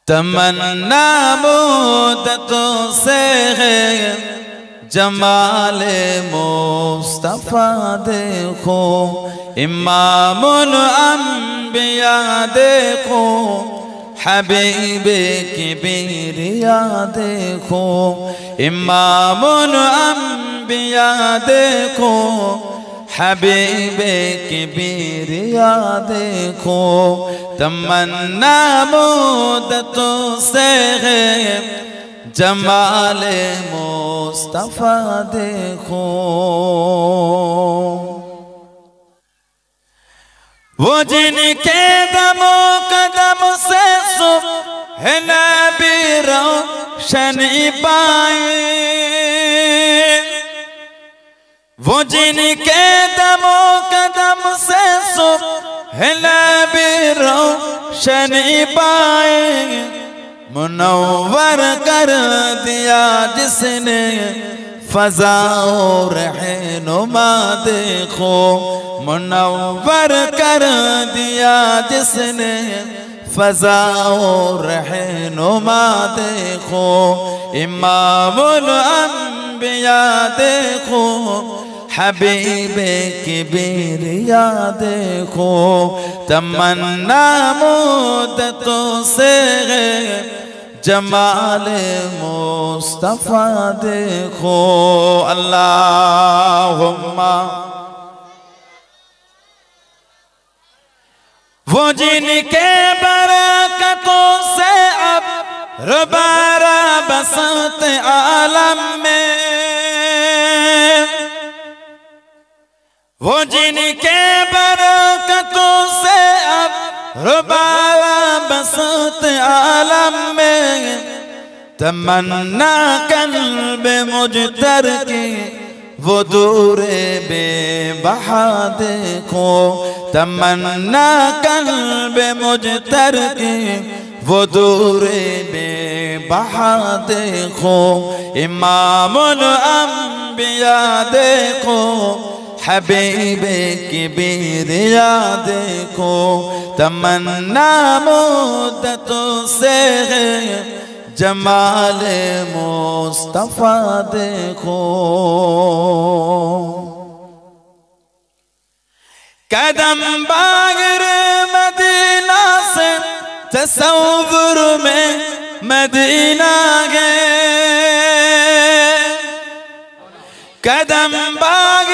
तमन्ना मुद्दतों से है जमाले मुस्तफा देखो, इमामुल अंबिया देखो, हबीबे किबरिया देखो, इमामुल अंबिया देखो, हबीबे किबरिया देखो। तमन्ना मुद्दतों से है जमाले मुस्तफा देखो। वो जिनके दमो कदम से सुबह नबी रोशनी पाए, वो जिनके दमो कदम से सुबह नबी रोशनी पाए, मुनव्वर कर दिया जिसने फ़ज़ा रहनुमा देखो, मुनव्वर कर दिया जिसने फ़ज़ा रहनुमा देखो, इमामुल अंबिया देखो, हबीबे किबरिया देखो। तमन्ना मुद्दतों से है जमाले मुस्तफा देखो। अल्लाहुम्मा वो जिनके बरकतों से अब रुबारा बसत आलम में, वो जिनके बरकतों से अब रुबारा बसत आलम में, तमन्ना कल्ब मुजतर की वो दूरे बेबहा देखो, तमन्ना कल्ब मुजतर की वो दूरे बेबहा देखो, इमामुल अंबिया देखो, हबीबे किबरिया देखो। तमन्ना मुद्दतों से है जमाले मुस्तफा देखो। कदम बाग़ मदीना से तसव्वुर में मदीना गए, कदम बाग़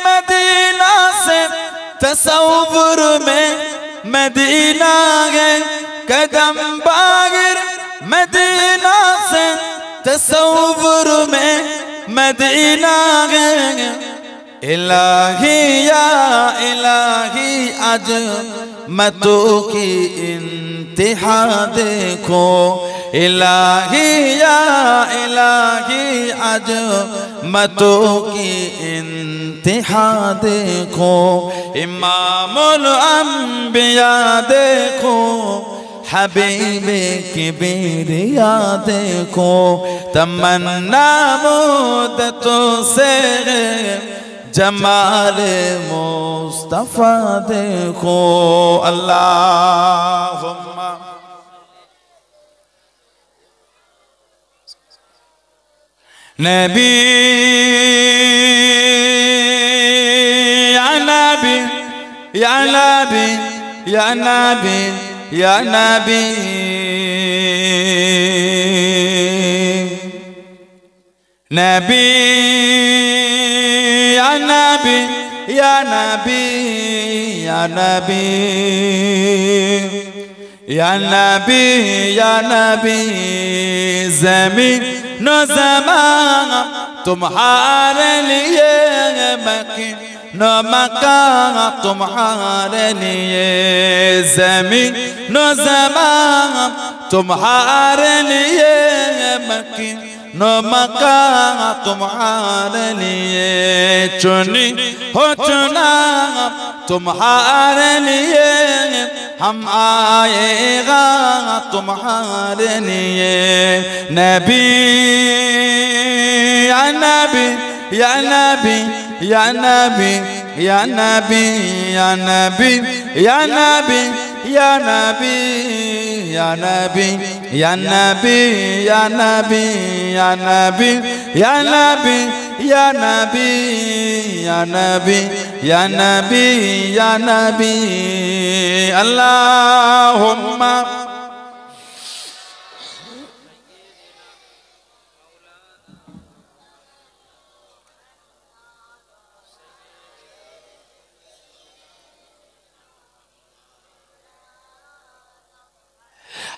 मदीना से तसव्वुर में मदीना गए, कदम बाग़ मदीना से तसव्वुर में मदीना गए। इलाही या इलाही अज़मतों की इंतहा देखो, इलाही या इलाही अज़मतों की इंतहा देखो, इमामुल अंबिया देखो, हबीबे किबरिया देखो। तमन्ना मुद्दतों से जमाले मुस्तफा देखो। अल्लाहुम्मा नबी या नबी या नबी या नबी या नबी, नबी या नबी या नबी या नबी या नबी या नबी, ज़मीन न ज़मान तुम्हारे लिए, मकीन न मकान तुम्हारे लिए, ज़मीन न ज़मान तुम्हारे लिए, मकीन न मकान तुम्हारे लिए, चुनी हो चुना तुम्हारे लिए, हम आएगा तुम्हारे लिए। नबी या नबी या नबी या नबी या नबी या नबी या नबी ya Nabi, ya Nabi, ya Nabi, ya Nabi, ya Nabi, ya Nabi, ya Nabi, ya Nabi, ya Nabi, ya Nabi, Allahumma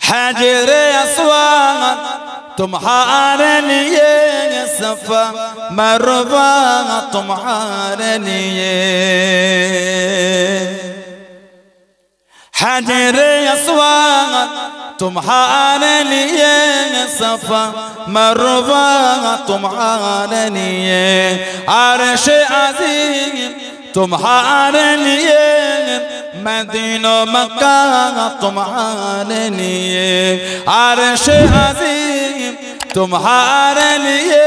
हाजिर अस्वाद तुम्हारे लिए सफा मरवा तुम्हारे लिए हाजिर अस्वाद तुम्हारे लिए सफा मरवा तुम्हारे लिए अर्श अज़ीम तुम्हारे लिए मदीना मक्का तुम्हारे लिए अर्श अज़ीम तुम्हारे लिए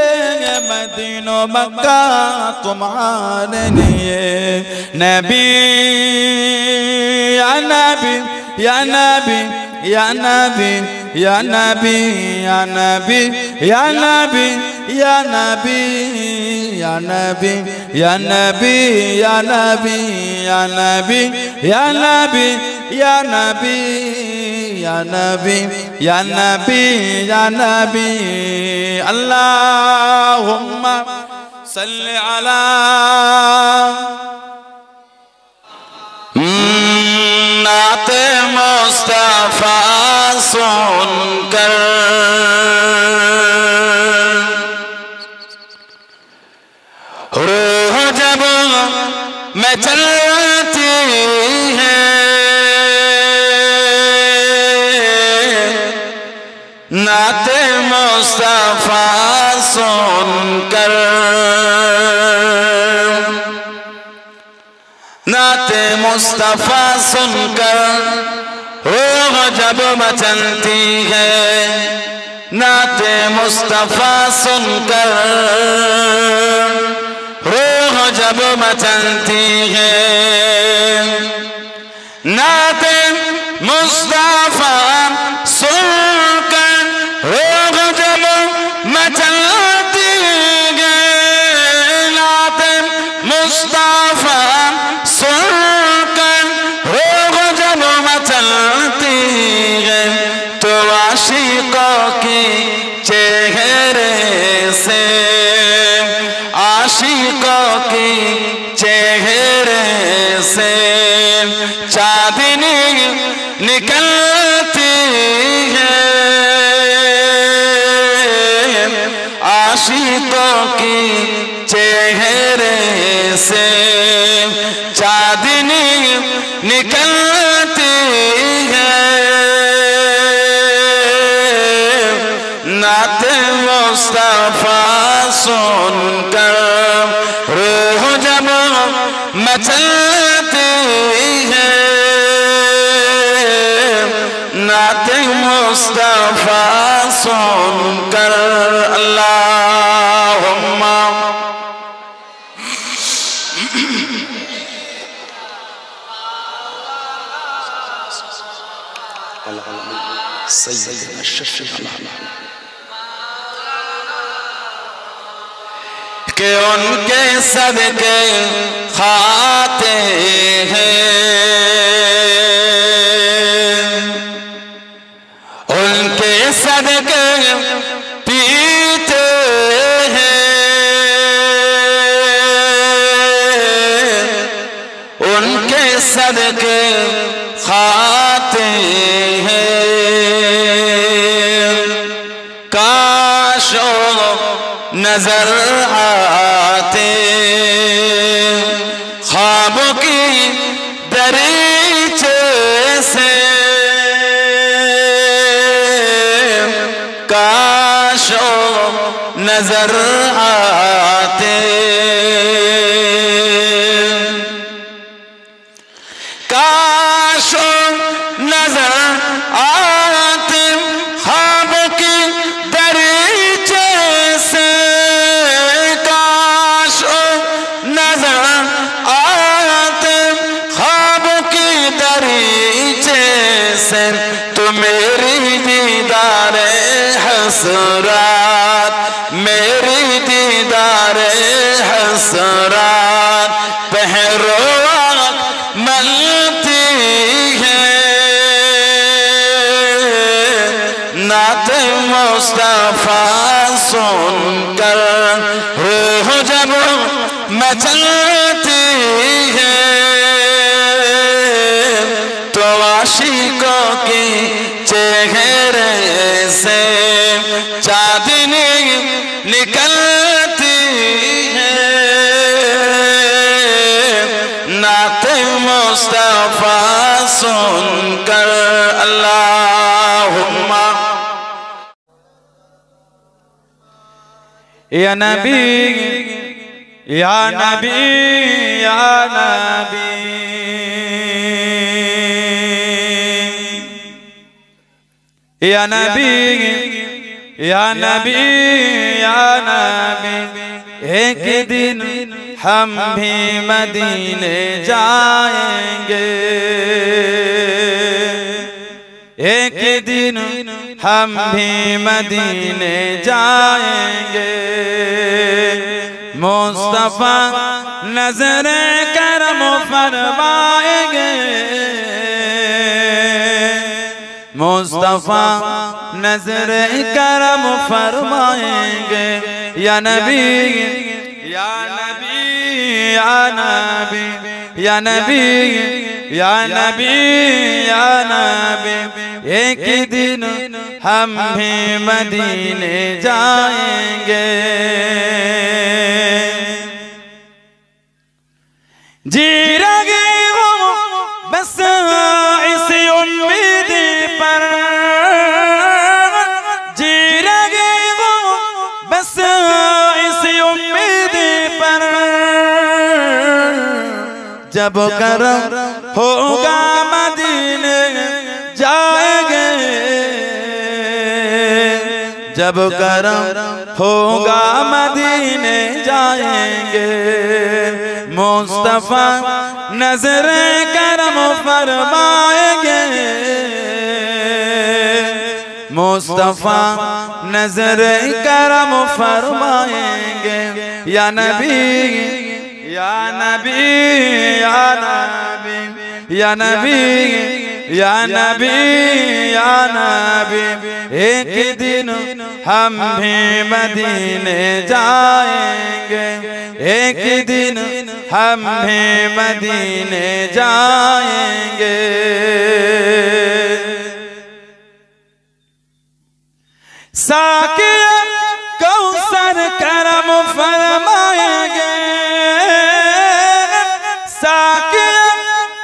मदीना मक्का तुम्हारे लिए नबी या नबी या नबी या नबी या नबी या नबी या नबी या नबी या नबी या नबी या नबी या नबी या नबी या नबी या नबी या नबी या नबी अल्लाहुम्मा सल्ली अला नाते मुस्तफा सुनकर रूह जब मैं चलती है नाते मुस्तफा सुनकर नाते मुस्तफा सुनकर रूह जब मचलती है नाते मुस्तफा सुनकर रूह जब मचलती है नाते मुस्तफा सुनकर रूह जब मचलती है नाते मुस्तफा सुनकर रूह जब मचलती है तो आशिकों की चेहरे से आशिकों की चेहरे से चांदनी निकलती है आशिकों की चेहरे से चांदनी निकलती है नाते मुस्तफा सुनकर रूह जब मचलती है नाते मुस्तफा सुनकर अल्लाहुम्मा सय्यदना शफ़ीअना के उनके सदके खाते हैं उनके सदके पीते हैं उनके सदके खाते हैं काश नजर आते ख्वाब की दरीचे से काश नजर आते काश नजर आते ख्वाब की दरीचे से काश नजर आते ख्वाब की दरीचे तो मेरी दीदार हसरात, मेरी दीदार हसरात पहरो मलती है। नात मुस्तफा सुनकर रूह जब मचलती है, तो आशिकों की चेहरे से चांदनी निकलती है। नाते मुस्तफा सुनकर अल्लाहुम्मा या नबी या नबी या नबी या नबी या नबी या नबी। एक दिन हम भी मदीने जाएंगे, एक दिन हम भी मदीने जाएंगे। मुस्तफा नजरे करम फरमाएंगे, मुस्तफा नजरे करम फरमाएंगे। या नबी या नबी या नबी या नबी या नबी या नबी। एक दिन हम भी मदीने जाएंगे, जी रहे हो बस इसी उम्मीद पर, जी रहे हो बस इसी उम्मीद पर। जब करम होगा मदीने जाएंगे, जब करम होगा मदीने जाएंगे। मुस्तफा नजरे करम फरमाएंगे, मुस्तफा नजरे करम फरमाएंगे। या नबी या नबी या नबी या नबी या नबी या नबी। एक दिन हम भी मदीने जाएंगे, एक दिन हम भी मदीने जाएंगे। साकिया कौसर करम फरमाएंगे, साकिया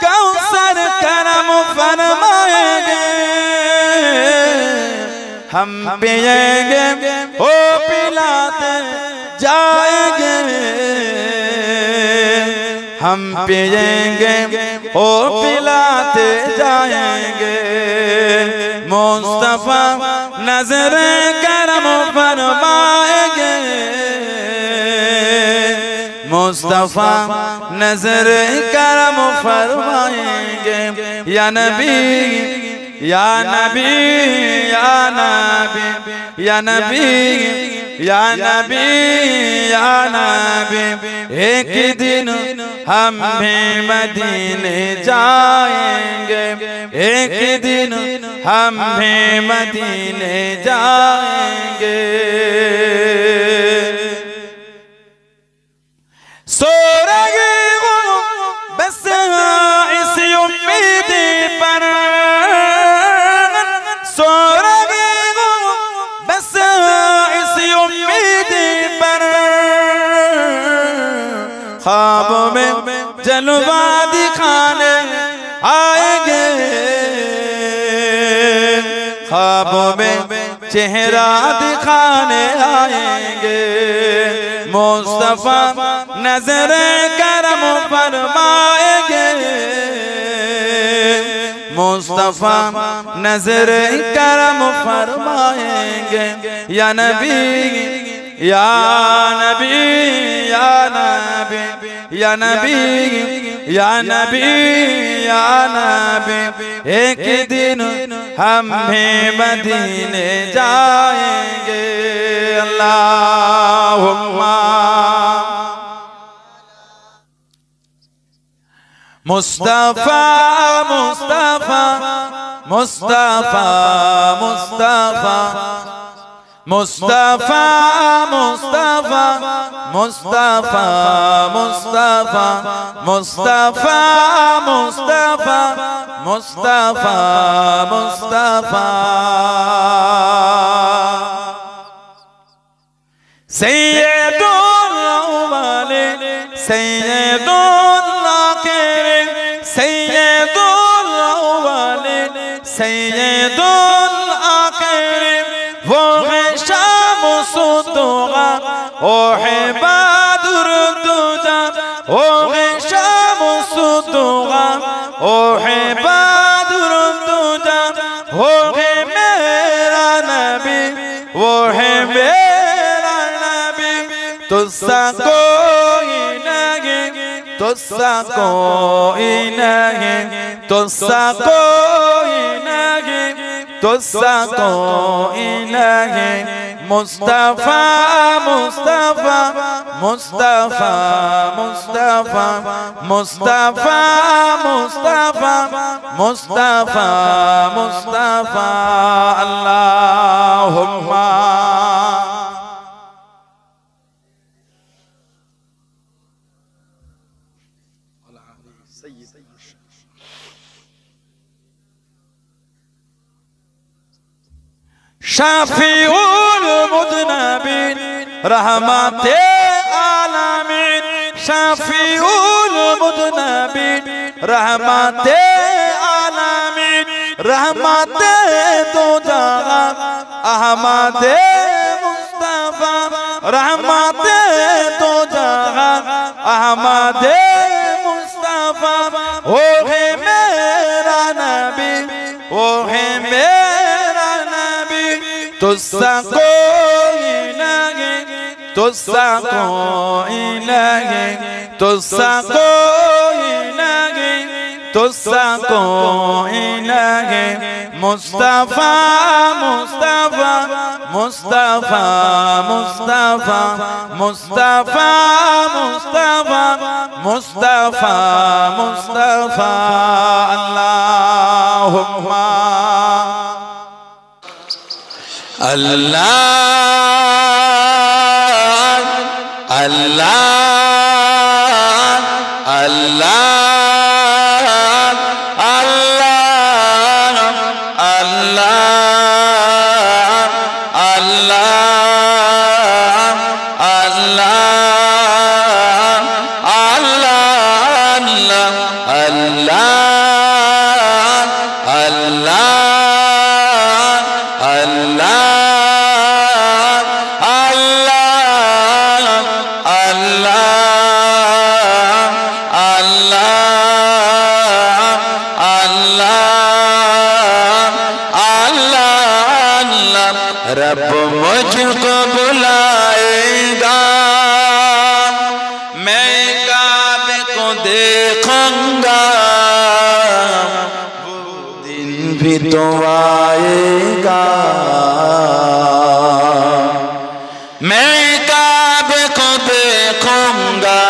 कौसर करम फरमाएंगे। हम पिएंगे ओ पिलाते जाएंगे, हम पिएंगे ओ पिलाते जाएंगे। मुस्तफा नजरे करम फरमाएंगे, मुस्तफा नजरे करम फरमाएंगे। या नबी या नबी या नबी या नबी या नबी या नबी। एक दिन हम भी मदीने जाएंगे, एक दिन हम भी मदीने जाएंगे। सो रहे हो बस इसी उम्मीद पर, सो रहे हो बस इसी उम्मीद पर। ख्वाबों में जलवा दिखाने आएंगे, ख्वाबों में चेहरा दिखाने आएंगे। मुस्तफा नजरे करम फरमाएंगे, मुस्तफा नजरे करम फरमाएंगे। या नबी या नबी या नबी या नबी या नबी या नबी, एक दिन हम भी मदीने जाएंगे। अल्लाहुम्मा मुस्तफा मुस्तफा मुस्तफा मुस्तफा मुस्तफा मुस्तफा मुस्तफा मुस्तफा मुस्तफा मुस्तफा मुस्तफा मुस्तफा सैयदुल अव्वलीन सैयदुल आखिरीन सैयदुल अव्वलीन सैयदुल आखिरीन, वो है शामुसुद्दुआ ओ है बद्रुद्दुजा, वो है शामुसुद्दुआ ओ है बद्रुद्दुजा, वो है मेरा नबी वो है मेरा नबी, तुझसा कोई नहीं तुझसा कोई नहीं तुझसा कोई नहीं तुझसा कोई नहीं, मुस्तफा मुस्तफा मुस्तफा मुस्तफा मुस्तफा मुस्तफा मुस्तफा मुस्तफा अल्लाहुम्मा शाफिउल मुज़नबिन रहमते आलमीन, शाफिउल मुज़नबिन रहमते आलमीन, रहमते दो जहां अहमदे मुस्तफा, रहमते दो जहां अहमदे मुस्तफा, वो है मेरा नबी वो है मेरा नबी, तुझसा कोई नहीं तुझसा कोई नहीं तुझसा कोई नहीं तुझसा कोई नहीं, मुस्तफा मुस्तफा मुस्तफा मुस्तफा मुस्तफा मुस्तफा मुस्तफा मुस्तफा अल्लाहुम्मा अल्लाह अल्लाह अल्लाह अल्लाह अल्लाह अल्लाह अल्लाह रब मुझको बुलाएगा, मैं काबे को देखूंगा, वो दिन भी तो आएगा। मैं काबे को देखूंगा,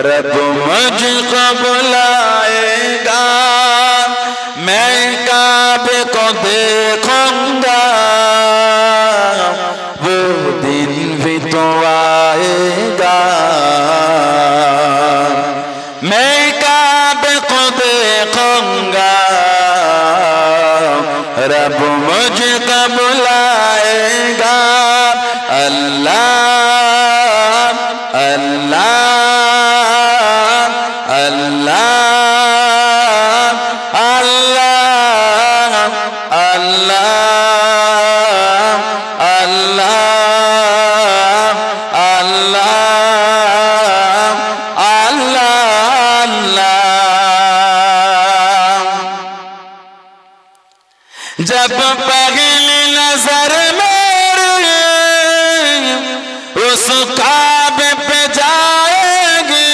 रब मुझको बुलाएगा, मैं काबे को देखूंगा, वो दिन भी तो आएगा। मैं काबे को देखूंगा, रब मुझको बुलाएगा। अल्लाह अल्लाह अल्लाह अल्लाह अल्लाह अल्लाह अल्लाह अल्लाह। जब पहली नजर मेरी उस काबे पे जाएगी,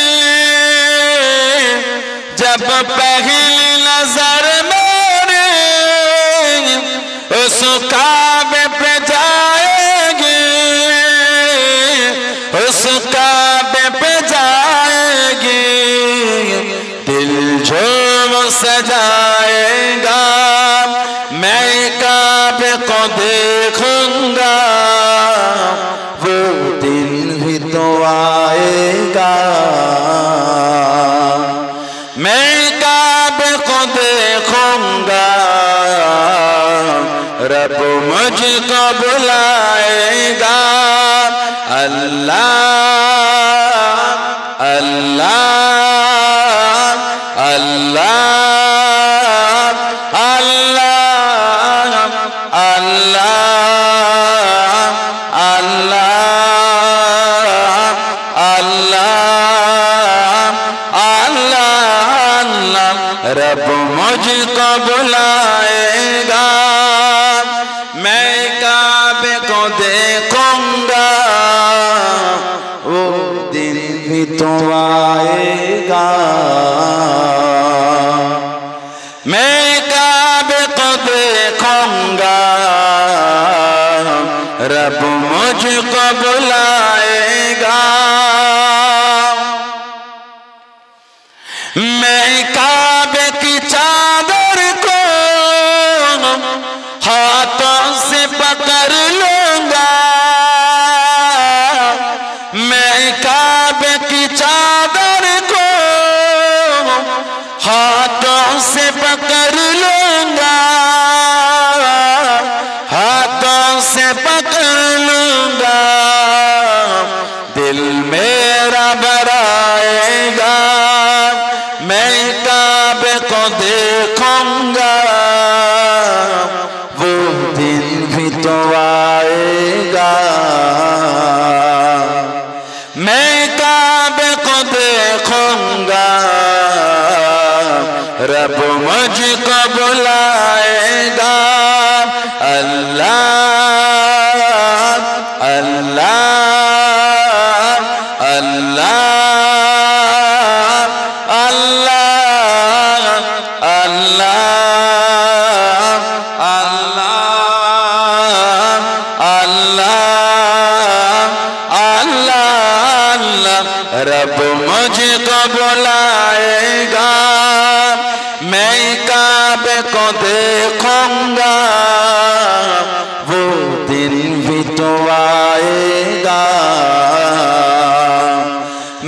रब मुझको बुलाएगा। अल्लाह अल्लाह अल्लाह अल्लाह अल्लाह अल्लाह अल्लाह रब मुझको बुलाएगा। मैं काबे को देखूंगा, वो दिन भी तो आएगा। मैं काबे को देखूंगा, रब मुझको बुलाएगा। मैं काबे की चादर को हाथों से पकड़ लूंगा। मैं काबे की चादर को हाथों से पकड़ लूंगा, हाथों से पकड़ लूंगा। दिल मेरा भराएगा, मैं काबे को देखूंगा, वो दिन भी तो आएगा। मैं काबे को देखूंगा, रब मुझको बुलाएगा। अल्लाह अल्लाह अल्लाह अल्लाह अल्लाह अल्लाह अल्लाह रब मुझको बुलाएगा। मैं काबे को देखूंगा, वो दिन भी तो आएगा।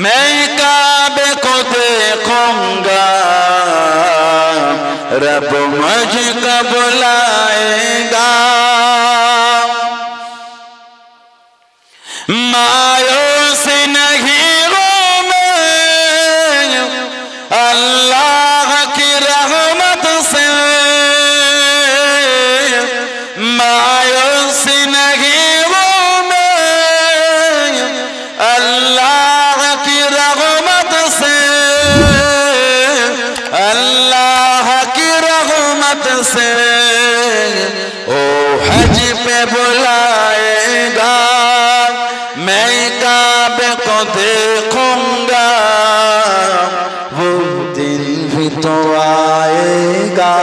मैं काबे को देखूंगा, रब मुझको बुलाएगा। मायूस नहीं हूँ मैं अल्लाह की रहमत से, मायूस नहीं हूँ मैं अल्लाह की रहमत से, अल्लाह की रहमत से। ओ हज पे बुलाएगा, मैं काबे को देखूंगा, वो दिन भी तो आएगा।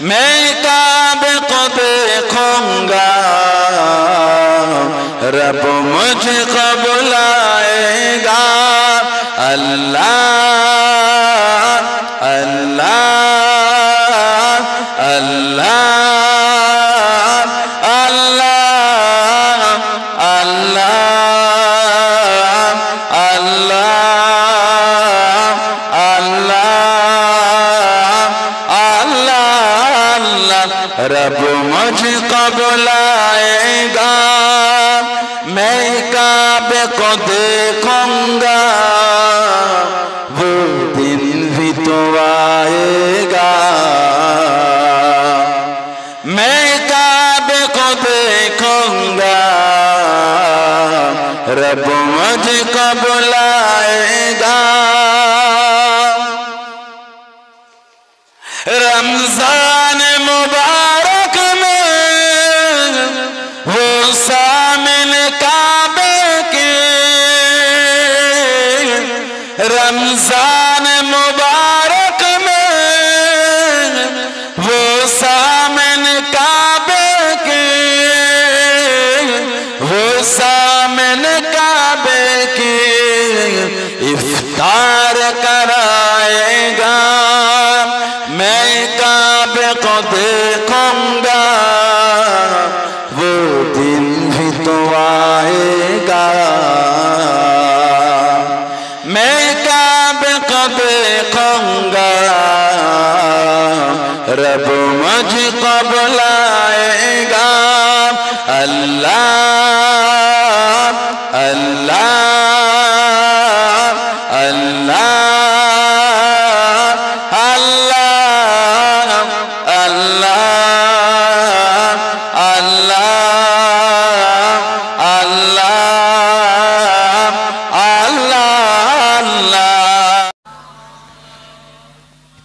मैं काबे को देखूंगा, रब मुझको बुलाएगा। अल्लाह अल्लाह अल्लाह अल्लाह अल्लाह अल्लाह अल्लाह रब मुझको बुलाएगा। मैं काबे को देखूंगा, वो दिन भी तो आएगा। मैं काबे को देखूंगा, रब मुझको बुलाएगा। रमजान मुबारक में वो सामने काबे के, रमजान मुबारक में वो सामने काबे के, वो सामने काबे के इफ्तार कराएगा। मैं काबे को देखूंगा, वो दिन भी तो आएगा। मैं काबे को देखूंगा, रब मुझको बुलाएगा। अल्लाह अल्लाह अल्लाह अल्लाह अल्लाह अल्लाह अल्लाह अल्लाह।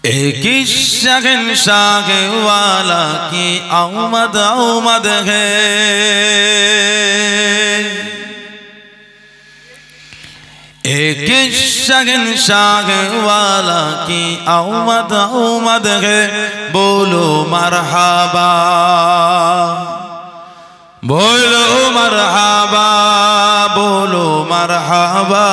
एक शहंशाह वाला की आमद आमद है, एक शहंशाह वाला की आमद आमद है। बोलो मरहबा बोलो मरहबा बोलो मरहबा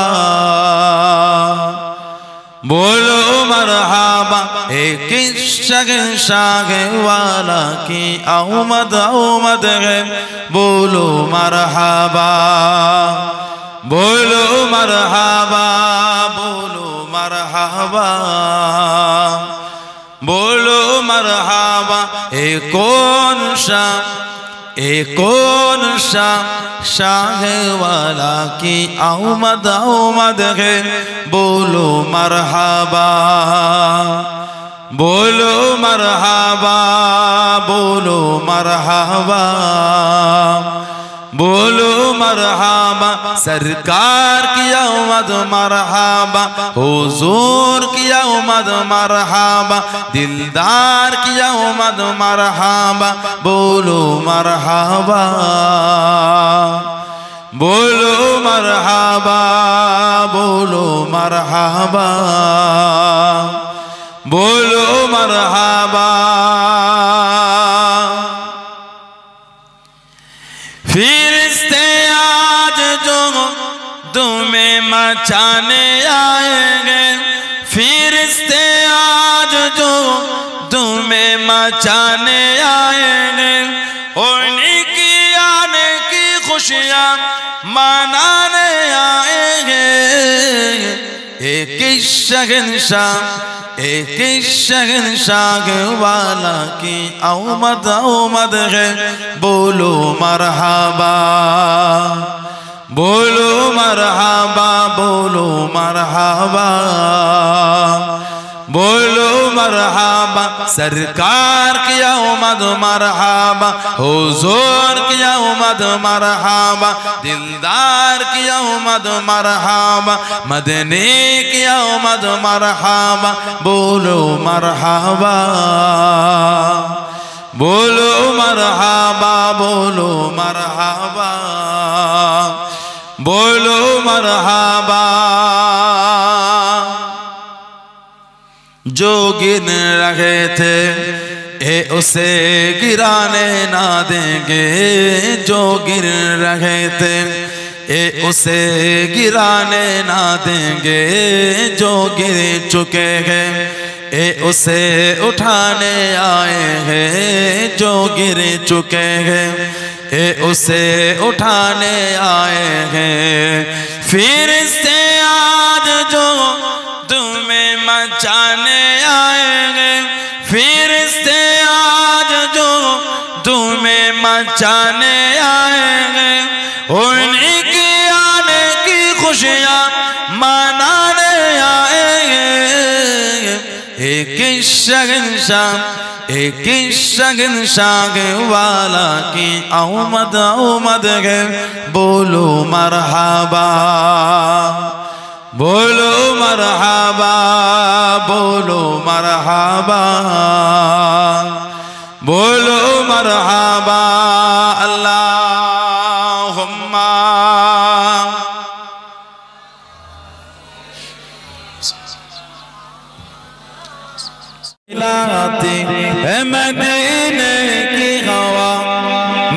बोलो मरहबा। एक शहंशाह वाला की आमद आमद है। बोलो मरहबा बोलो मरहबा बोलो मरहबा बोलो मरहबा। कौन शाह वाला की आमद आमद है। बोलो मरहबा बोलो मरहबा बोलो मरहबा बोलो मरहबा। सरकार की आमद मरहबा, हुजूर की आमद मरहबा, दिलदार की आमद मरहबा। बोलो मरहबा बोलो मरहबा बोलो मरहबा बोलो मरहबा। फिरिश्ते आज जो तुम्हें मचाने आएंगे, फिरिश्ते आज जो तुम्हें मचाने आएंगे। उन्हीं की आने की खुशियाँ मनाने आएंगे। एक शहंशाह वाला की आमद आमद है। बोलो मरहबा बोलो मरहबा बोलो मरहबा बोलो मरहबा। सरकार की आमद मरहबा, हुजूर की आमद मरहबा, दिलदार की आमद मरहबा, मदनी की आमद मरहबा। बोलो मरहबा बोलो मरहबा बोलो मरहबा बोलो मरहबा। जो गिन रहे थे उसे गिराने ना देंगे, जो गिर रहे थे उसे गिराने ना देंगे। जो गिर चुके हैं उसे उठाने आए हैं, जो गिर चुके हैं उसे उठाने आए हैं। फिरिश्ते आज जो तुम्हें मचाने आएंगे, फिरिश्ते आज जो तुम्हें मचाने आएंगे। उन्हीं की आने की खुशियाँ मनाने आएंगे। एक शहंशाह वाला की आमद आमद है। बोलो मरहबा बोलो मरहबा बोलो मरहबा बोलो मरहबा। अल्लाहुम्मा लाती है मदीने की हवा,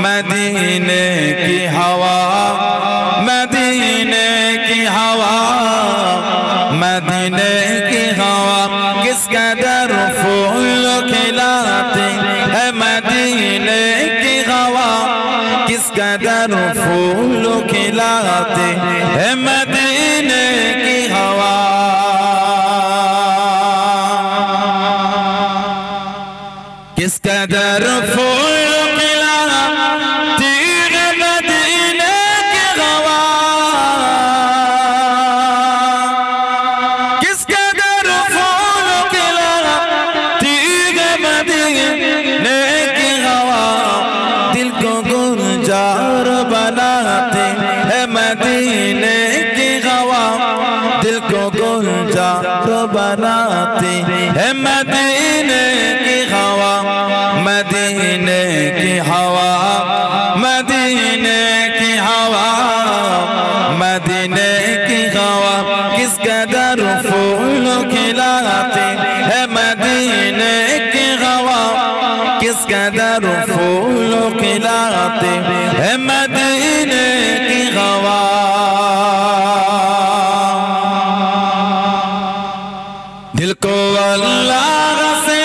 मदीने की हवा, मदीने की हवा, मदीने की हवा। किस कदर फूल खिलाती है मदीने की हवा, किस कदर फूल खिलाती है मदीने की हवा। किस कदर फूल खिला तीर मदीने की हवा, किस कदर फूल खिला तीर मदीने की हवा, दिल को गुलजार बनाते है मदीने की हवा, दिल को गुलजार बनाते है मदीने की हवा, मदीने की हवा, मदीने की हवा, मदीने की हवा, किस कदर फूल खिलाते है मदीने की हवा, किस कदर फूल खिलाते है मदीने की हवा। दिल को अल्लाह से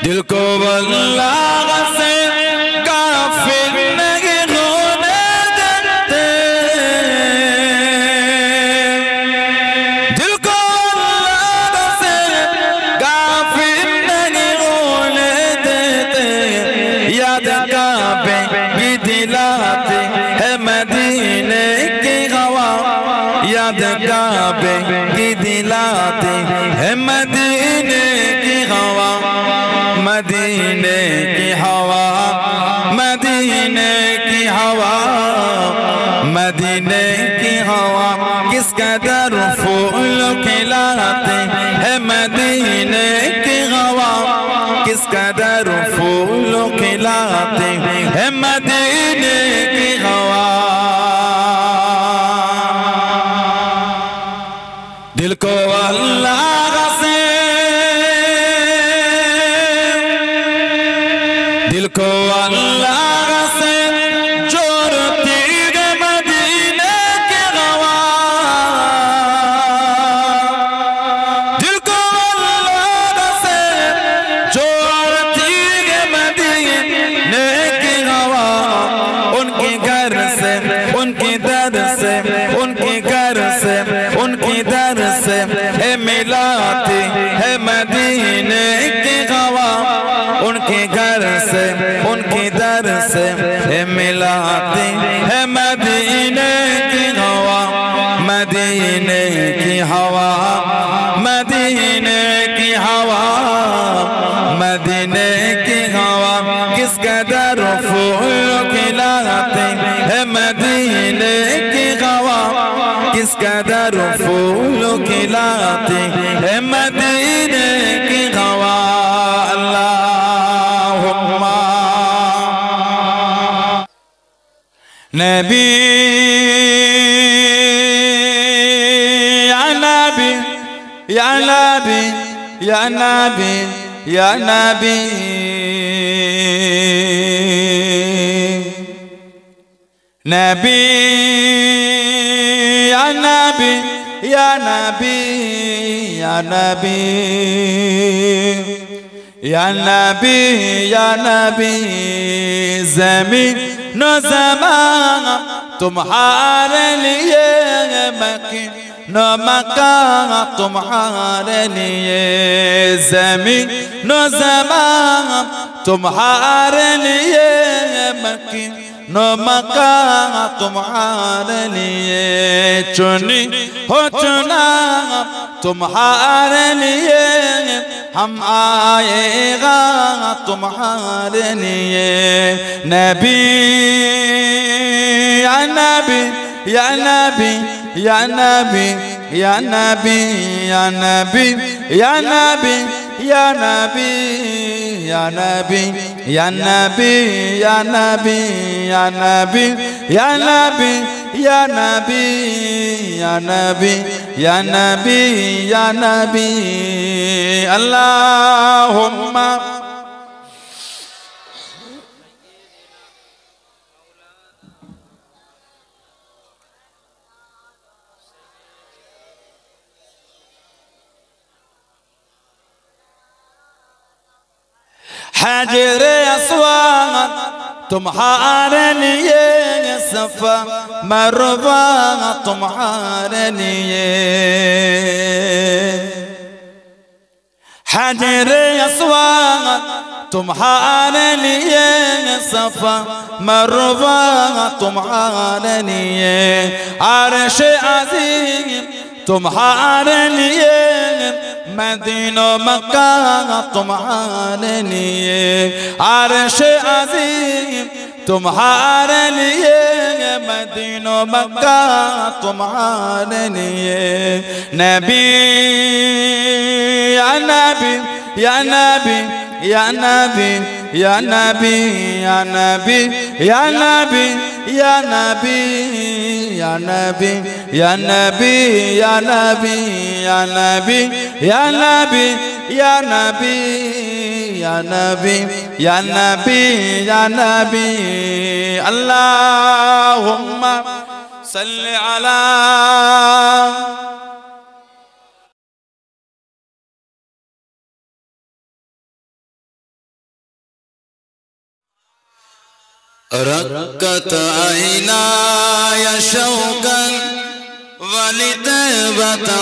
दिल को अल्लाह से काफिर नहीं होने देते, दिल को अल्लाह से काफिर नहीं होने देते, याद काबे की दिलाते है मदीने की हवा, याद काबे की दिलाते है मदीने की हवा, मदीने की हवा, मदीने की हवा, मदीने की हवा, किस कदर फूल खिलाते है मदीने की हवा, किस कदर फूल खिलाते है मदीने की हवा। दिल को अल्लाह से दिल को अल्लाह से जोड़ती है मदीने की हवा, दिल को अल्लाह से जोड़ती है मदीने की हवा, उनके घर से उनके दर से उनके घर से उनके दर से है मिलाती है मदीने की हवा, उनके घर से उनके दर से है मिलाती है मदीने की हवा, मदीने की हवा, मदीने की हवा, मदीने की हवा, किस कदर फूल खिलाते है मदीने की हवा, किस कदर फूल खिलाते है मदीने की हवा। अल्लाहुम्मा नबी या नबी या नबी या नबी या नबी, नबी या नबी या नबी या नबी या नबी या नबी, ज़मीन नो ज़मान तुम्हारे लिए, मकीन नो मकान तुम्हारे लिए, ज़मीन नो ज़मान तुम्हारे लिए, मकीन नो मकान तुम्हारे लिए, चुनी हो चुना तुम्हारे लिए, हम आएगा तुम्हारे लिए, नबी या नबी या नबी या नबी या नबी या नबी या नबी या नबी या नबी या नबी या नबी या नबी या नबी या नबी या नबी या नबी या नबी। अल्लाहुम्मा हजरे अस्वाद तुम्हारे लिए, सफा मरवा तुम्हारे लिए, हजरे अस्वाद तुम्हारे लिए, सफा मरवा तुम्हारे लिए, अर्श अज़ीम तुम्हारे लिए, मदीना मक्का तुम्हारे लिए, अर्श अज़ीम तुम्हारे लिए, मदीना मक्का तुम्हारे लिए। नबी या नबी या नबी या नबी या नबी या नबी या नबी या नबी या नबी या नबी या नबी या नबी या नबी या नबी या नबी या नबी या नबी। अल्लाहुम्मा सल्लि अला रक्कत ऐनाय शौकन वलितबत